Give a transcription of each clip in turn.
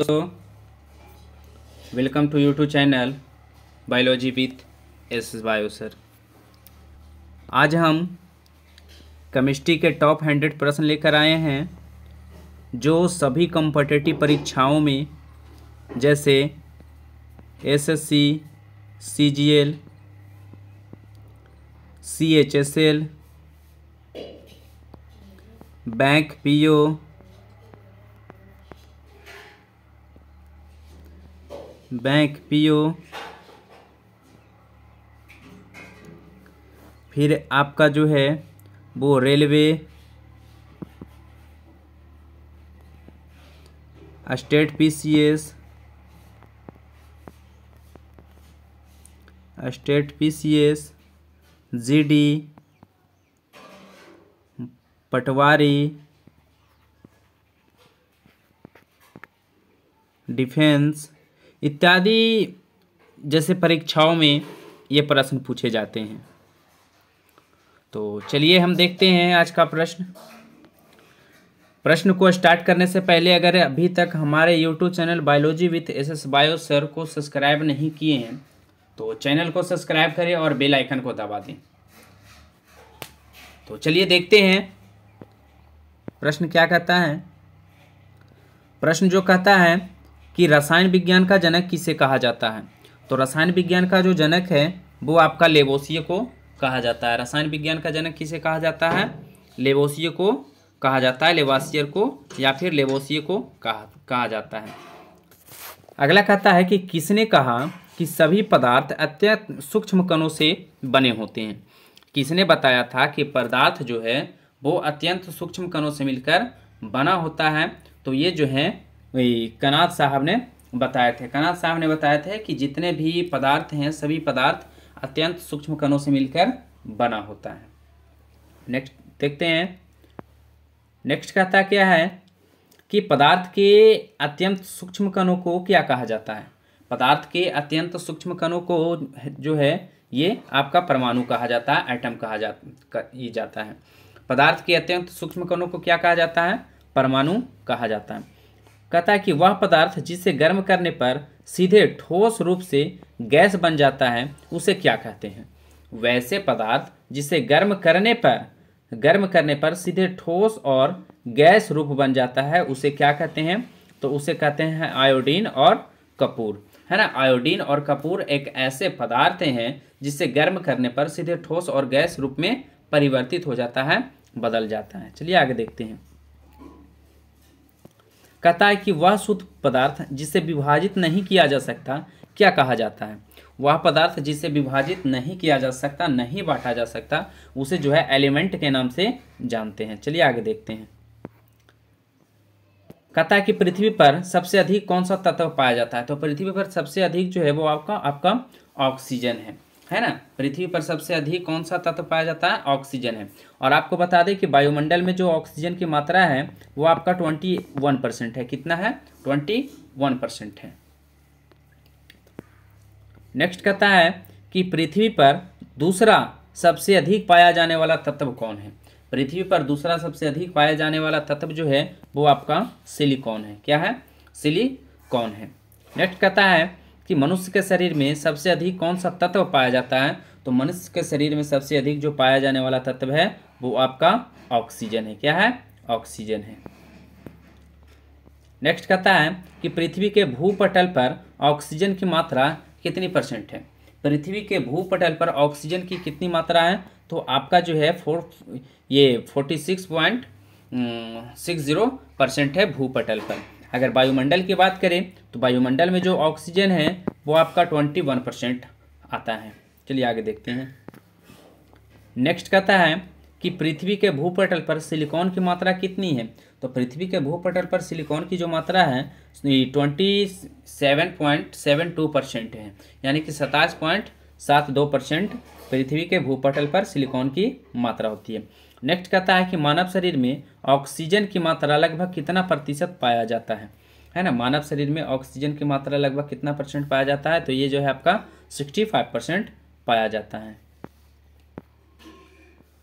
दोस्तों, welcome to YouTube channel biology with S bio sir. आज हम केमिस्ट्री के टॉप 100 प्रश्न लेकर आए हैं जो सभी कॉम्पिटिटिव परीक्षाओं में जैसे SSC, CGL, CHSL, bank PO, फिर आपका जो है वो रेलवे, स्टेट पीसीएस, जीडी, पटवारी, डिफेंस इत्यादि जैसे परीक्षाओं में ये प्रश्न पूछे जाते हैं। तो चलिए हम देखते हैं आज का प्रश्न को स्टार्ट करने से पहले अगर अभी तक हमारे YouTube channel biology with S bio sir को सब्सक्राइब नहीं किए हैं तो चैनल को सब्सक्राइब करें और बेल आइकन को दबा दें। तो चलिए देखते हैं प्रश्न क्या कहता है। प्रश्न जो कहता है कि रसायन विज्ञान का जनक किसे कहा जाता है, तो रसायन विज्ञान का जो जनक है वो आपका लेवोसिये को कहा जाता है। रसायन विज्ञान का जनक किसे कहा जाता है? लेवोसिये को कहा जाता है, लेवासियर को या फिर लेवोसिये को कहा जाता है। अगला कहता है कि किसने कहा कि सभी पदार्थ अत्यंत सूक्ष्म कणों से बने होते हैं। किसने बताया था कि पदार्थ जो है वो अत्यंत सूक्ष्म कणों से मिलकर बना होता है? तो ये जो है वही कनाद साहब ने बताए थे। कनाद साहब ने बताए थे कि जितने भी पदार्थ हैं सभी पदार्थ अत्यंत सूक्ष्म कणों से मिलकर बना होता है। नेक्स्ट देखते हैं। नेक्स्ट कहता क्या है कि पदार्थ के अत्यंत सूक्ष्म कणों को क्या कहा जाता है? पदार्थ के अत्यंत सूक्ष्म कणों को जो है ये आपका परमाणु कहा जाता है, एटम कहा जाता है। पदार्थ के अत्यंत सूक्ष्म कणों को क्या कहा जाता है? परमाणु कहा जाता है। कहता है कि वह पदार्थ जिसे गर्म करने पर सीधे ठोस रूप से गैस बन जाता है उसे क्या कहते हैं? वैसे पदार्थ जिसे गर्म करने पर सीधे ठोस और गैस रूप बन जाता है उसे क्या कहते हैं? तो उसे कहते हैं आयोडीन और कपूर, है ना। आयोडीन और कपूर एक ऐसे पदार्थ हैं जिसे गर्म करने पर सीधे ठोस और गैस रूप में परिवर्तित हो जाता है, बदल जाता है। चलिए आगे देखते हैं। कहता है कि वह शुद्ध पदार्थ जिसे विभाजित नहीं किया जा सकता क्या कहा जाता है? वह पदार्थ जिसे विभाजित नहीं किया जा सकता, नहीं बांटा जा सकता, उसे जो है एलिमेंट के नाम से जानते हैं। चलिए आगे देखते हैं। कहता है कि पृथ्वी पर सबसे अधिक कौन सा तत्व पाया जाता है? तो पृथ्वी पर सबसे अधिक जो है वो आपका ऑक्सीजन है ना। पृथ्वी पर सबसे अधिक कौन सा तत्व पाया जाता है? ऑक्सीजन है। और आपको बता दें कि वायुमंडल में जो ऑक्सीजन की मात्रा है वो आपका 21% है। कितना है? 21% है। नेक्स्ट कहता है कि पृथ्वी पर दूसरा सबसे अधिक पाया जाने वाला तत्व कौन है? पृथ्वी पर दूसरा सबसे अधिक पाया जाने वाला तत्व जो है वो आपका सिलिकॉन है। क्या है? सिलिकॉन है। नेक्स्ट कहता है कि मनुष्य के शरीर में सबसे अधिक कौन सा तत्व पाया जाता है? तो मनुष्य के शरीर में सबसे अधिक जो पाया जाने वाला तत्व है वो आपका ऑक्सीजन है। क्या है? ऑक्सीजन है। नेक्स्ट कहता है कि पृथ्वी के भूपटल पर ऑक्सीजन की मात्रा कितनी परसेंट है? पृथ्वी के भूपटल पर ऑक्सीजन की कितनी मात्रा है? तो आपका जो है 46.60% है भूपटल पर। अगर वायुमंडल की बात करें तो वायुमंडल में जो ऑक्सीजन है वो आपका 21% आता है। चलिए आगे देखते हैं। नेक्स्ट कहता है कि पृथ्वी के भूपटल पर सिलिकॉन की मात्रा कितनी है? तो पृथ्वी के भूपटल पर सिलिकॉन की जो मात्रा है 27.72% है, यानी कि 27.72% पृथ्वी के भूपटल पर सिलिकॉन की मात्रा होती है। नेक्स्ट कहता है कि मानव शरीर में ऑक्सीजन की मात्रा लगभग कितना प्रतिशत पाया जाता है ना। मानव शरीर में ऑक्सीजन की मात्रा लगभग कितना परसेंट पाया जाता है? तो ये जो है आपका 65% पाया जाता है।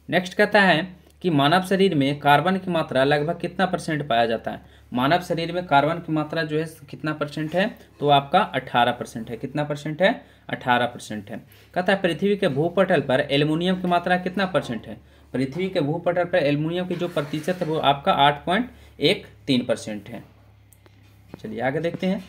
नेक्स्ट कहता है कि मानव शरीर में कार्बन की मात्रा लगभग कितना % पाया जाता है। मानव शरीर में कार्बन की मात्रा जो है कितना % है, तो आपका 18% है। कितना % है, 18% है। कहता है पृथ्वी के भूपटल पर एल्युमिनियम की मात्रा कितना % है। पृथ्वी के भूपटल पर एल्युमिनियम की जो प्रतिशत है वो आपका 8.13% है। चलिए आगे देखते हैं।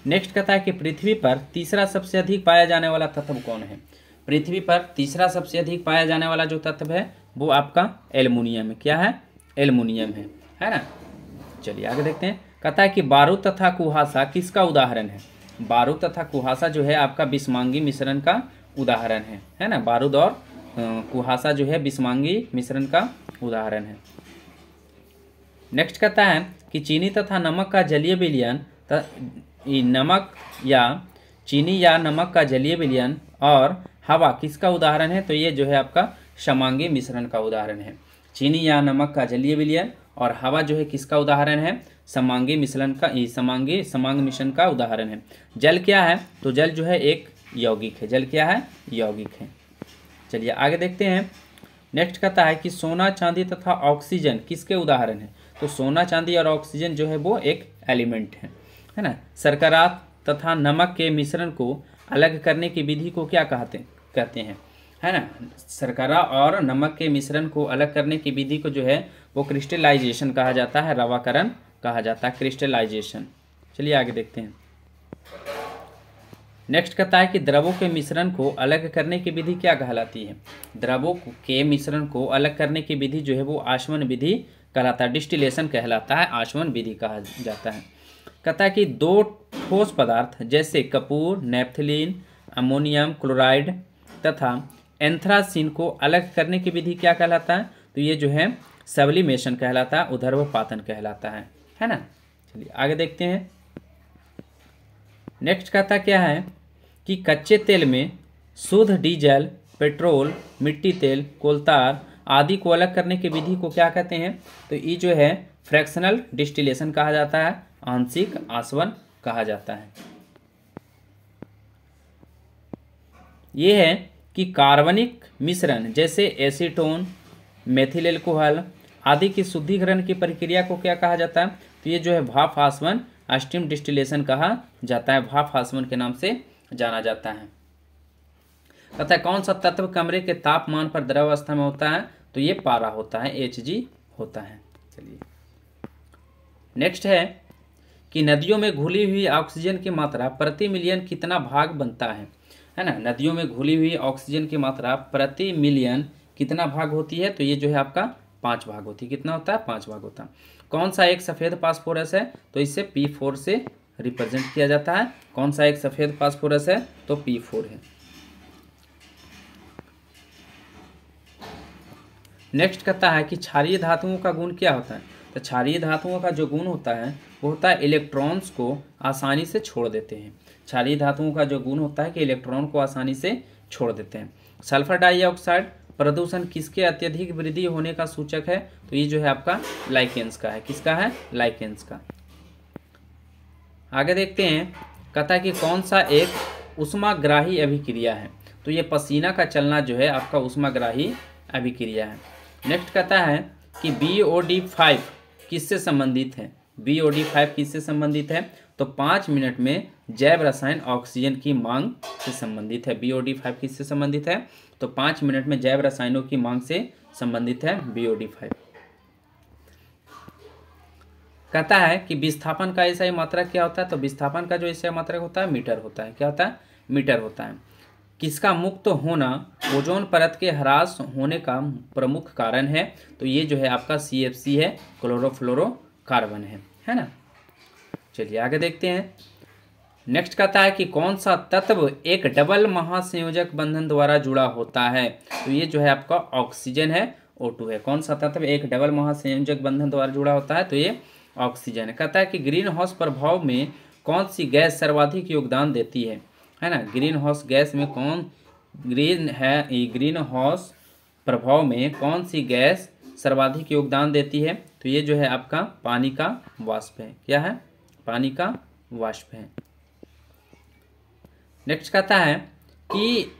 नेक्स्ट कहता है कि पृथ्वी पर तीसरा सबसे अधिक पाया जाने वाला तत्व कौन है। पृथ्वी पर तीसरा सबसे अधिक पाया जाने वाला जो तत्व है वो आपका एल्युमिनियम है। क्या है, एल्युमिनियम है ना। चलिए आगे देखते हैं। कहता है कि बारूद तथा कुहासा किसका उदाहरण है। बारूद तथा कुहासा जो है आपका बिस्मांगी मिश्रण का उदाहरण है ना। बारूद और कुहासा जो है बिस्मांगी मिश्रण का उदाहरण है। नेक्स्ट कहता है कि चीनी तथा नमक का जलीय विलयन नमक या चीनी या नमक का जलीय विलयन और हवा किसका उदाहरण है। तो ये जो है आपका समांगी मिश्रण का उदाहरण है। चीनी या नमक का जलीय विलयन और हवा जो है किसका उदाहरण है, समांगी मिश्रण का, समांग मिश्रण का उदाहरण है। जल क्या है, तो जल जो है एक यौगिक है। जल क्या है, यौगिक है। चलिए आगे देखते हैं। नेक्स्ट कहता है कि सोना चांदी तथा ऑक्सीजन किसके उदाहरण है। तो सोना चांदी और ऑक्सीजन जो है वो एक एलिमेंट है ना। शर्करा तथा नमक के मिश्रण को अलग करने की विधि को क्या कहते हैं, है ना। शर्करा और नमक के मिश्रण को अलग करने की विधि को जो है वो क्रिस्टलाइजेशन कहा जाता है, रवाकरण कहा जाता है, क्रिस्टलाइजेशन। चलिए आगे देखते हैं। नेक्स्ट कहता है कि द्रवों के मिश्रण को अलग करने की विधि क्या कहलाती है। द्रवों के मिश्रण को अलग करने की विधि जो है वो आचमन विधि कहलाता है, डिस्टिलेशन कहलाता है, आचमन विधि कहा जाता है। कहता है कि दो ठोस पदार्थ जैसे कपूर, नेफ्थलीन, अमोनियम क्लोराइड तथा एंथ्रासीन को अलग करने की विधि क्या कहलाता है। तो ये जो है सब्लिमेशन कहलाता है, उधर्वपातन कहलाता है ना। चलिए आगे देखते हैं। नेक्स्ट कहता क्या है कि कच्चे तेल में शुद्ध डीजल, पेट्रोल, मिट्टी तेल, कोलतार आदि को अलग करने की विधि को क्या कहते हैं। तो ये जो है फ्रैक्शनल डिस्टिलेशन कहा जाता है, आंशिक आसवन कहा जाता है। ये है कि कार्बनिक मिश्रण जैसे एसीटोन, मेथिल एल्कोहल आदि की शुद्धिकरण की प्रक्रिया को क्या कहा जाता है। तो ये जो है भाप आसवन, स्टीम डिस्टिलेशन कहा जाता है, भाप आसवन के नाम से जाना जाता है। कहता है कौन सा तत्व कमरे के तापमान पर द्रव अवस्था में होता है। तो ये पारा होता है, Hg होता है। चलिए नेक्स्ट है कि नदियों में घुली हुई ऑक्सीजन की मात्रा प्रति मिलियन कितना भाग बनता है ना। नदियों में घुली हुई ऑक्सीजन की मात्रा प्रति मिलियन कितना भाग होती है। तो ये जो है आपका 5 भाग होती है। कितना होता है, 5 भाग होता है। कौन सा एक सफ़ेद फास्फोरस है। तो इसे P4 से रिप्रेजेंट किया जाता है। कौन सा एक सफ़ेद फास्फोरस है, तो P4 है। नेक्स्ट कहता है कि क्षारीय धातुओं का गुण क्या होता है। तो क्षारीय धातुओं का जो गुण होता है वो होता है इलेक्ट्रॉन्स को आसानी से छोड़ देते हैं। क्षारीय धातुओं का जो गुण होता है कि इलेक्ट्रॉन को आसानी से छोड़ देते हैं। सल्फर डाइऑक्साइड प्रदूषण किसके अत्यधिक वृद्धि होने का सूचक है। तो ये जो है आपका लाइकेंस का है। किसका है, लाइकेंस का। आगे देखते हैं। कहता है कि कौन सा एक उष्माग्राही अभिक्रिया है। तो ये पसीना का चलना जो है आपका उष्माग्राही अभिक्रिया है। नेक्स्ट कहता है कि BOD5 किससे संबंधित है। BOD5 किससे संबंधित है। तो 5 मिनट में जैव रसायन ऑक्सीजन की मांग से संबंधित है। BOD5 किससे संबंधित है। तो 5 मिनट में जैव रसायनों की मांग से संबंधित है BOD5। कहता है कि विस्थापन का एसआई मात्रक क्या होता है। तो विस्थापन का जो एसआई मात्रक होता है मीटर होता है। क्या होता है, मीटर होता है। किसका मुक्त होना ओजोन परत के ह्रास होने का प्रमुख कारण है। तो ये जो है आपका CFC है, क्लोरोफ्लोरोकार्बन है ना। चलिए आगे देखते हैं। नेक्स्ट कहता है कि कौन सा तत्व एक डबल महासंयोजक बंधन द्वारा जुड़ा होता है। तो ये जो है आपका ऑक्सीजन है, O2 है। कौन सा तत्व एक डबल महासंयोजक बंधन द्वारा जुड़ा होता है। तो ये ऑक्सीजन है। कहता है कि ग्रीन हाउस प्रभाव में कौन सी गैस सर्वाधिक योगदान देती है ना। ग्रीन हाउस गैस में ग्रीन हाउस प्रभाव में कौन सी गैस सर्वाधिक योगदान देती है। तो ये जो है आपका पानी का वाष्प है। क्या है, पानी का वाष्प है। नेक्स्ट कहता है कि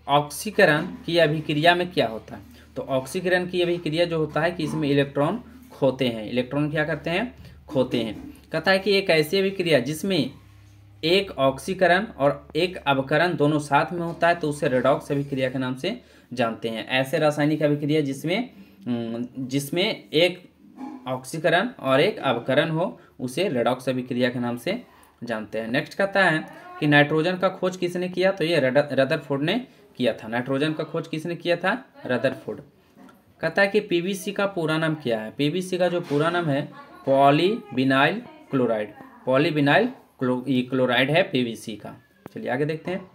ऑक्सीकरण की अभिक्रिया में क्या होता है? तो ऑक्सीकरण की अभिक्रिया जो होता है कि इसमें इलेक्ट्रॉन खोते हैं। इलेक्ट्रॉन क्या करते हैं? खोते हैं। कहता है कि एक ऐसी अभिक्रिया जिसमें एक ऑक्सीकरण और एक अवकरण दोनों साथ में होता है तो उसे रेडॉक्स अभिक्रिया के नाम से जानते हैं। ऐसे रासायनिक अभिक्रिया जिसमें एक ऑक्सीकरण और एक अवकरण हो उसे रेडॉक्स अभिक्रिया के नाम से जानते हैं। नेक्स्ट कहता है कि नाइट्रोजन का खोज किसने किया? तो ये रदरफोर्ड ने किया था। नाइट्रोजन का खोज किसने किया था? रदरफोर्ड। कहता है कि पीवीसी का पूरा नाम क्या है? पीवीसी का जो पूरा नाम है पॉलीविनाइल क्लोराइड। पॉलीविनाइल क्लोराइड है पीवीसी का। चलिए आगे देखते हैं।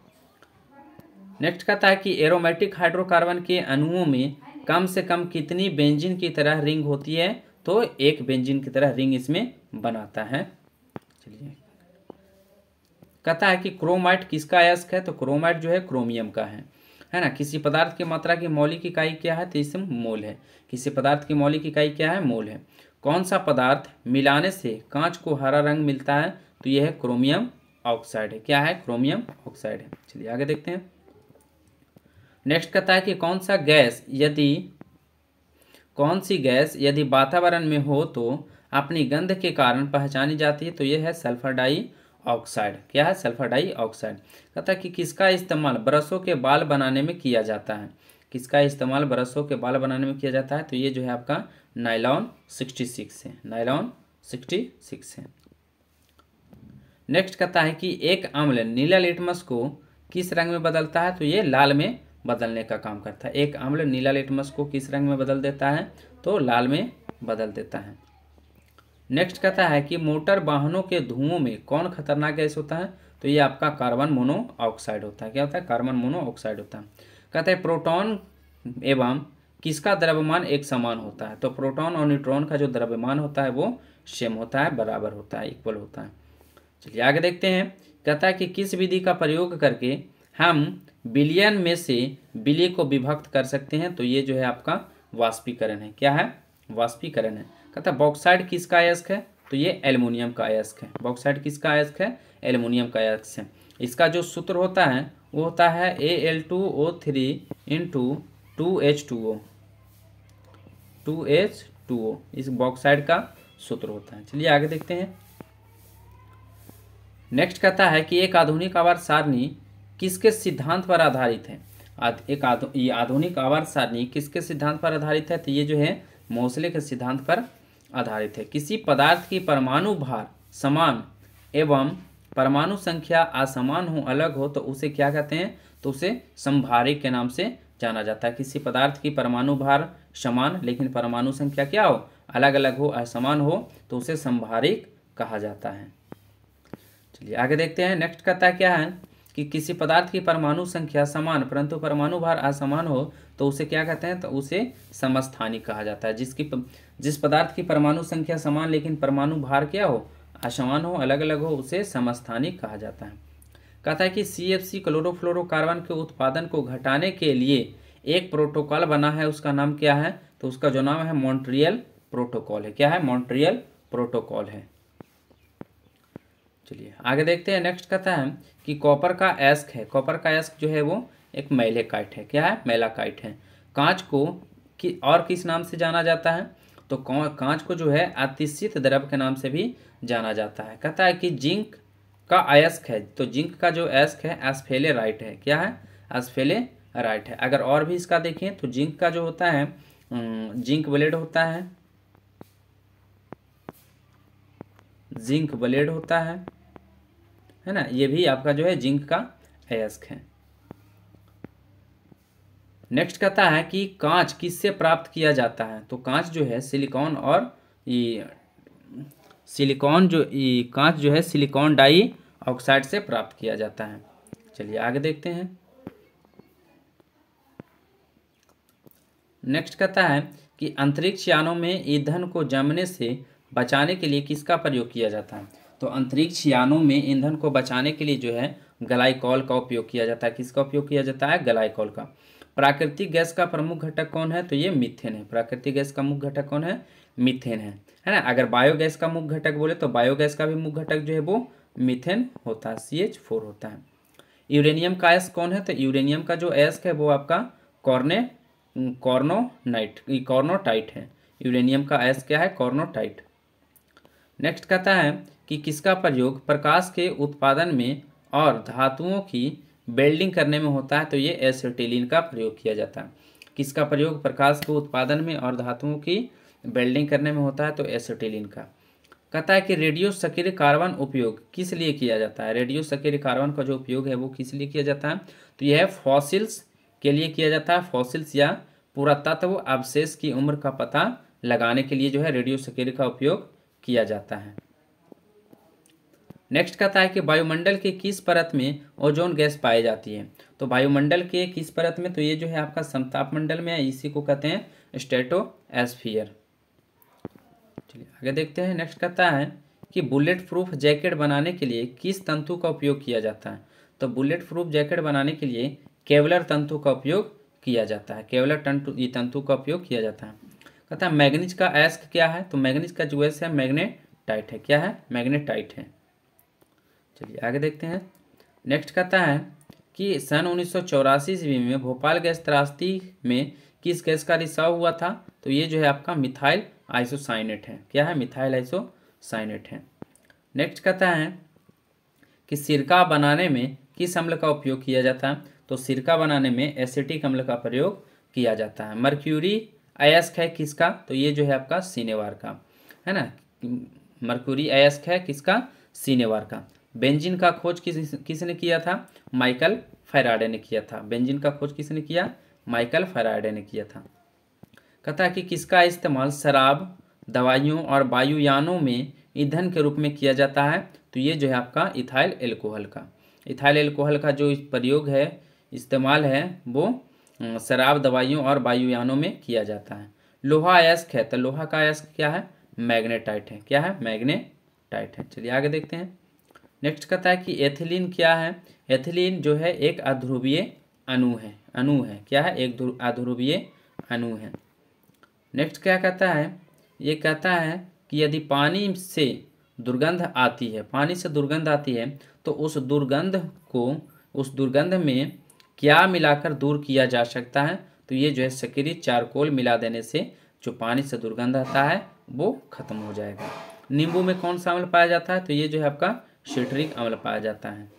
नेक्स्ट कहता है कि एरोमेटिक हाइड्रोकार्बन के अणुओं में कम से कम कितनी बेंजीन की तरह रिंग होती है? तो एक बेंजीन की तरह रिंग इसमें बनाता है। चलिए कहता है कि क्रोमाइट किसका अयस्क है? तो क्रोमाइट जो है क्रोमियम का है ना। किसी पदार्थ की मात्रा की मौलिक इकाई क्या है? तो इसमें मोल है। किसी पदार्थ की मौलिक इकाई क्या है? मोल है। कौन सा पदार्थ मिलाने से कांच को हरा रंग मिलता है? तो यह है क्रोमियम ऑक्साइड है। क्या है? क्रोमियम ऑक्साइड है। चलिए आगे देखते हैं। नेक्स्ट कहता है कि कौन सी गैस यदि वातावरण में हो तो अपनी गंध के कारण पहचानी जाती है? तो यह है सल्फर डाइऑक्साइड। क्या है? Sulphur dioxide. कहता है कि किसका इस्तेमाल ब्रशों के बाल बनाने में किया जाता है? किसका इस्तेमाल ब्रशों के बाल बनाने में किया जाता है? तो ये जो है आपका नायलॉन 66 है। नायलॉन 66 है। नेक्स्ट कहता है कि एक अम्ल नीला लिटमस को किस रंग में बदलता है? तो ये लाल में बदलने का काम करता है। एक अम्ल नीला लिटमस को किस रंग में बदल देता है? तो लाल में बदल देता है। नेक्स्ट कहता है कि मोटर वाहनों के धुओं में कौन खतरनाक गैस होता है? तो ये आपका कार्बन मोनोऑक्साइड होता है। क्या होता है? कार्बन मोनोऑक्साइड होता है। कहता है प्रोटॉन एवं किसका द्रव्यमान एक समान होता है? तो प्रोटॉन और न्यूट्रॉन का जो द्रव्यमान होता है वो सेम होता है, बराबर होता है, इक्वल होता है। चलिए आगे देखते हैं। कहता है कि किस विधि का प्रयोग करके हम बिलियन में से बिली को विभक्त कर सकते हैं? तो ये जो है आपका वाष्पीकरण है। क्या है? वाष्पीकरण है। कहता है बॉक्साइड किसका अयस्क है? तो ये एल्युमिनियम का अयस्क है। बॉक्साइड किसका अयस्क है? एल्युमिनियम का अयस्क है। इसका जो सूत्र होता है वो होता है Al2O3 इंटू 2H2O। 2H2O इस बॉक्साइड का सूत्र होता है। चलिए आगे देखते हैं। नेक्स्ट कहता है कि एक आधुनिक आवर्त सारणी किसके सिद्धांत पर आधारित है? ये आधुनिक आवर्त सारणी किसके सिद्धांत पर आधारित है? तो ये जो है मोसले के सिद्धांत पर आधारित है। किसी पदार्थ की परमाणु भार समान एवं परमाणु संख्या असमान हो, अलग हो, तो उसे क्या कहते हैं? तो उसे समभारिक के नाम से जाना जाता है। किसी पदार्थ की परमाणु भार समान लेकिन परमाणु संख्या क्या हो? अलग अलग हो, असमान हो, तो उसे समभारिक कहा जाता है। चलिए आगे देखते हैं। नेक्स्ट कहता है क्या है कि किसी पदार्थ की परमाणु संख्या समान परंतु परमाणु भार असमान हो तो उसे क्या कहते हैं? तो उसे समस्थानिक कहा जाता है। जिस पदार्थ की परमाणु संख्या समान लेकिन परमाणु भार क्या हो? असमान हो, अलग अलग हो, उसे समस्थानिक कहा जाता है। कहता है कि CFC क्लोरोफ्लोरोकार्बन के उत्पादन को घटाने के लिए एक प्रोटोकॉल बना है, उसका नाम क्या है? तो उसका जो नाम है मॉन्ट्रियल प्रोटोकॉल है। क्या है? मॉन्ट्रियल प्रोटोकॉल है। चलिए आगे देखते हैं। नेक्स्ट कहता है कि कॉपर का अयस्क है। कॉपर का अयस्क जो है वो एक मैलेकाइट है। क्या है? मैलाकाइट है। कांच को और किस नाम से जाना जाता है? तो कांच को जो है अतिशीत द्रव के नाम से भी जाना जाता है। कहता है कि जिंक का अयस्क है। तो जिंक का जो अयस्क है एस्फेलेराइट है। क्या है? एस्फेलेराइट है। अगर और भी इसका देखें तो जिंक का जो होता है जिंक ब्लेड होता है। जिंक ब्लेड होता है ना, ये भी आपका जो है जिंक का अयस्क है। नेक्स्ट कहता है कि कांच किससे प्राप्त किया जाता है? तो कांच जो है कांच जो है सिलिकॉन डाइऑक्साइड से प्राप्त किया जाता है। चलिए आगे देखते हैं। नेक्स्ट कहता है कि अंतरिक्ष यानों में ईंधन को जमने से बचाने के लिए किसका प्रयोग किया जाता है? तो अंतरिक्ष यानों में ईंधन को बचाने के लिए जो है ग्लाइकॉल का उपयोग किया जाता है। किसका उपयोग किया जाता है? ग्लाइकॉल का। प्राकृतिक गैस का प्रमुख घटक कौन है? तो ये मीथेन है। प्राकृतिक गैस का मुख्य घटक कौन है? मीथेन है ना। अगर बायोगैस का मुख्य घटक बोले तो बायोगैस का भी मुख्य घटक जो है वो मीथेन होता है, CH4 होता है। यूरेनियम का अयस्क कौन है? तो यूरेनियम का जो अयस्क है वो आपका कॉर्नोटाइट है। यूरेनियम का अयस्क क्या है? कॉर्नोटाइट। नेक्स्ट कहता है कि किसका प्रयोग प्रकाश के उत्पादन में और धातुओं की वेल्डिंग करने में होता है? तो ये एसिटिलीन का प्रयोग किया जाता है। किसका प्रयोग प्रकाश के उत्पादन में और धातुओं की वेल्डिंग करने में होता है? तो एसिटिलीन का। कहता है कि रेडियो सक्रिय कार्बन उपयोग किस लिए किया जाता है? रेडियो सक्रिय कार्बन का जो उपयोग है वो किस लिए किया जाता है? तो यह फॉसिल्स के लिए किया जाता है। फॉसिल्स या पुरातत्व अवशेष की उम्र का पता लगाने के लिए जो है रेडियो सक्रिय का उपयोग किया जाता है। नेक्स्ट कहता है कि वायुमंडल के किस परत में ओजोन गैस पाई जाती है? तो वायुमंडल के किस परत में? तो ये जो है आपका समताप मंडल में है, इसी को कहते हैं स्ट्रेटोस्फीयर। चलिए आगे देखते हैं। नेक्स्ट कहता है कि बुलेट प्रूफ जैकेट बनाने के लिए किस तंतु का उपयोग किया जाता है? तो बुलेट प्रूफ जैकेट बनाने के लिए केवलर तंतु का उपयोग किया जाता है। केवलर तंतु का उपयोग किया जाता है। कहता है मैग्नीज का अयस्क क्या है? तो मैग्नीज का जो अयस्क है मैग्नेटाइट है। क्या है? मैग्नेटाइट है। चलिए आगे देखते हैं। नेक्स्ट कहता है कि सन 1984 ईस्वी में भोपाल गैस त्रासदी में किस गैस का रिसाव हुआ था? तो ये जो है आपका मिथाइल आइसोसाइनेट है। क्या है? मिथाइल आइसोसाइनेट है। नेक्स्ट कहता है कि सिरका बनाने में किस अम्ल का उपयोग किया जाता है? तो सिरका बनाने में एसिटिक अम्ल का प्रयोग किया जाता है। मर्क्यूरी अयस्क है किसका? तो ये जो है आपका सिनेवार का है ना। मर्क्यूरी अयस्क है किसका? सिनेवार का। बेंजीन का खोज किसने किया था? माइकल फैराडे ने किया था। बेंजीन का खोज किसने किया? माइकल फैराडे ने किया था। कहता है कि किसका इस्तेमाल शराब, दवाइयों और वायुयानों में ईंधन के रूप में किया जाता है? तो ये जो है आपका इथाइल एल्कोहल का। इथाइल एल्कोहल का जो प्रयोग है, इस्तेमाल है, वो शराब, दवाइयों और वायुयानों में किया जाता है। लोहा अयस्क है, तो लोहा का अयस्क क्या है? मैग्नेटाइट है। क्या है? मैग्नेटाइट है। चलिए आगे देखते हैं। नेक्स्ट कहता है कि एथिलीन क्या है? एथिलीन जो है एक अध्रुवीय अणु है। क्या है? एक अध्रुवीय अणु है। नेक्स्ट क्या कहता है? ये कहता है कि यदि पानी से दुर्गंध आती है, तो उस दुर्गंध में क्या मिलाकर दूर किया जा सकता है? तो ये जो है सक्रिय चारकोल मिला देने से जो पानी से दुर्गंध आता है वो खत्म हो जाएगा। नींबू में कौन सा अम्ल पाया जाता है? तो ये जो है आपका सिट्रिक अम्ल पाया जाता है।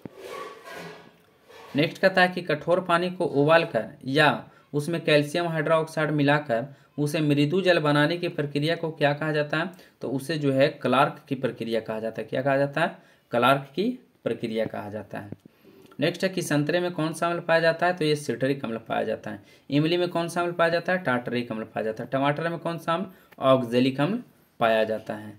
नेक्स्ट कहता है कि कठोर पानी को उबालकर या उसमें कैल्शियम हाइड्रोक्साइड मिलाकर उसे मृदु जल बनाने की प्रक्रिया को क्या कहा जाता है? तो उसे जो है क्लार्क की प्रक्रिया कहा जाता है। क्या कहा जाता है? क्लार्क की प्रक्रिया कहा जाता है। नेक्स्ट है कि संतरे में कौन सा अम्ल पाया जाता है? तो ये सिट्रिक अम्ल पाया जाता है। इमली में कौन सा अम्ल पाया जाता है? टार्टरिक अम्ल पाया जाता है। टमाटर में कौन सा अम्ल? ऑक्जेलिक अम्ल पाया जाता है।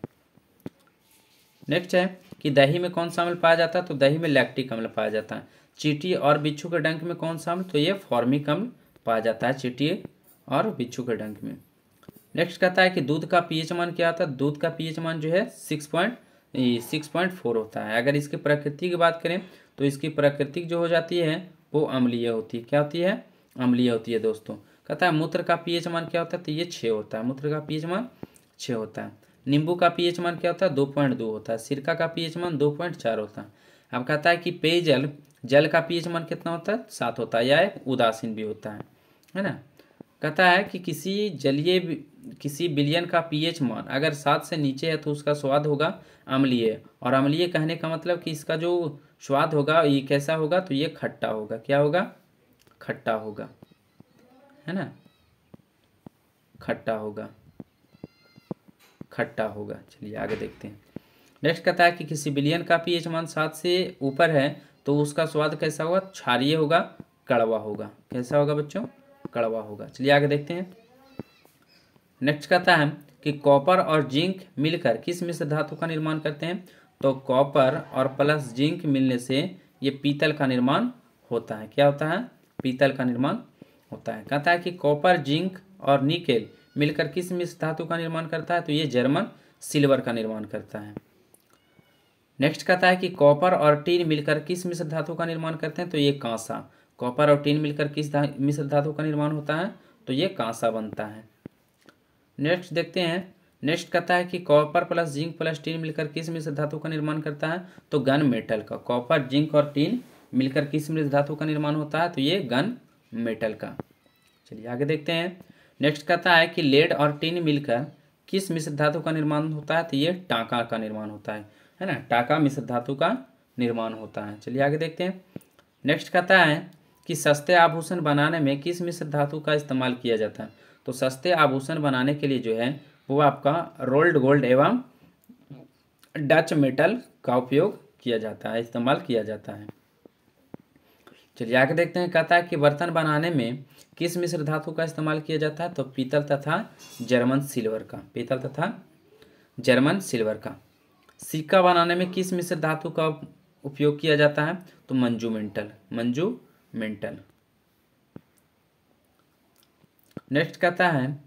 नेक्स्ट है कि दही में कौन सा अम्ल पाया जाता है? तो दही में लैक्टिक अम्ल पाया जाता है। चींटी और बिच्छू के डंक में कौन सा अम्ल? तो ये फॉर्मिक अम्ल पाया जाता है चींटी और बिच्छू के डंक में। नेक्स्ट कहता है कि दूध का पीएच मान क्या होता है? दूध का पीएच मान जो है 6.4 होता है। अगर इसकी प्रकृति की बात करें तो इसकी प्रकृति जो हो जाती है वो अम्लीय होती है। क्या होती है? अम्लीय होती है दोस्तों। कहता है मूत्र का पीएच मान क्या होता है? तो ये 6 होता है। मूत्र का पीएच मान 6 होता है। नींबू का पीएच मान क्या होता है? 2.2 होता है। सिरका का पीएच मान 2.4 होता है। अब कहता है कि पेयजल जल का पीएच मान कितना होता है? 7 होता है, या एक उदासीन भी होता है ना। कहता है कि किसी विलयन का पीएच मान अगर 7 से नीचे है तो उसका स्वाद होगा अम्लीय। और अम्लीय कहने का मतलब कि इसका जो स्वाद होगा ये कैसा होगा? तो ये खट्टा होगा। क्या होगा? खट्टा होगा, है ना। खट्टा होगा। चलिए आगे देखते हैं। नेक्स्ट कहता है कि किसी विलयन का पीएच मान 7 से ऊपर है तो उसका स्वाद कैसा होगा? क्षारीय होगा, कड़वा होगा। कैसा होगा बच्चों? कड़वा होगा। चलिए आगे देखते हैं। नेक्स्ट कहता है कि कॉपर और जिंक मिलकर किस मिश्र धातु का निर्माण करते हैं? तो कॉपर और प्लस जिंक मिलने से ये पीतल का निर्माण होता है। क्या होता है? पीतल का निर्माण होता है। कहता है कि कॉपर, जिंक और निकेल मिलकर किस मिश्र धातु का निर्माण करता है? तो ये जर्मन सिल्वर का निर्माण करता है। नेक्स्ट कहता है कि कॉपर और टीन मिलकर किस मिश्र धातु का निर्माण करते हैं? तो ये कांसा। कॉपर और टीन मिलकर किस मिश्र धातु का निर्माण होता है? तो ये कांसा बनता है। नेक्स्ट देखते हैं। नेक्स्ट कहता है कि copper plus zinc plus tin मिलकर किस मिश्र धातु का निर्माण करता है? तो गन मेटल का। कॉपर, जिंक और टीन मिलकर किस मिश्र धातु का निर्माण होता है, तो ये गन मेटल का। चलिए आगे देखते हैं। नेक्स्ट कहता है कि लेड और टिन मिलकर किस मिश्र धातु का निर्माण होता है, तो ये टांका का निर्माण होता है ना, टांका मिश्र धातु का निर्माण होता है। चलिए आगे देखते हैं। नेक्स्ट कहता है कि सस्ते आभूषण बनाने में किस मिश्र धातु का इस्तेमाल किया जाता है, तो सस्ते आभूषण बनाने के लिए जो है वो आपका रोल्ड गोल्ड एवं डच मेटल का उपयोग किया जाता है, इस्तेमाल किया जाता है। चलिए आगे देखते हैं। कहता है कि बर्तन बनाने में किस मिश्र धातु का इस्तेमाल किया जाता है, तो पीतल तथा जर्मन सिल्वर का, पीतल तथा जर्मन सिल्वर का। सिक्का बनाने में किस मिश्र धातु का उपयोग किया जाता है, तो Manju mental, Manju mental. Next कहता है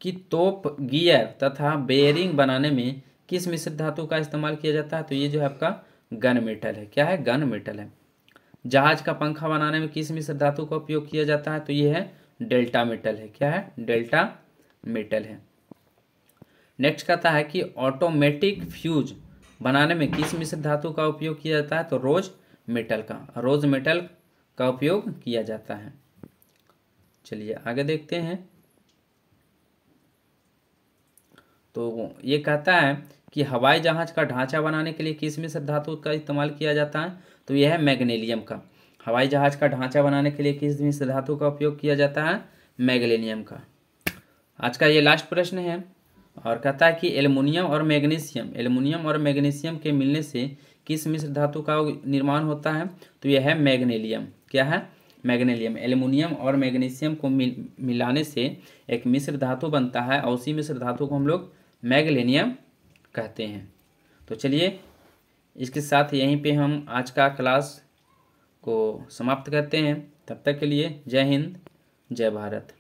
कि तोप गियर तथा बेयरिंग बनाने में किस मिश्र धातु का इस्तेमाल किया जाता है, तो ये जो है आपका गन मेटल है। क्या है, गन मेटल है। जहाज का पंखा बनाने में किस मिश्र धातु का उपयोग किया जाता है, तो ये है डेल्टा मेटल है। क्या है, डेल्टा मेटल है। नेक्स्ट कहता है कि ऑटोमेटिक फ्यूज बनाने में किस मिश्र धातु का उपयोग किया जाता है, तो रोज मेटल का, रोज मेटल का उपयोग किया जाता है। चलिए आगे देखते हैं। तो ये कहता है कि हवाई जहाज का ढांचा बनाने के लिए किस मिश्र धातु का इस्तेमाल किया जाता है, तो यह है मैग्नीशियम का। हवाई जहाज का ढांचा बनाने के लिए किस मिश्र धातु का उपयोग किया जाता है, मैग्नीशियम का। आज का ये लास्ट प्रश्न है और कहता है कि एल्युमिनियम और मैग्नीशियम के मिलने से किस मिश्र धातु का निर्माण होता है, तो यह है मैग्नीशियम। क्या है, मैग्नीशियम। एल्युमिनियम और मैग्नीशियम को मिलाने से एक मिश्र धातु बनता है और उसी मिश्र धातु को हम लोग मैग्नीशियम कहते हैं। तो चलिए इसके साथ यहीं पे हम आज का क्लास को समाप्त करते हैं। तब तक के लिए जय हिंद, जय भारत।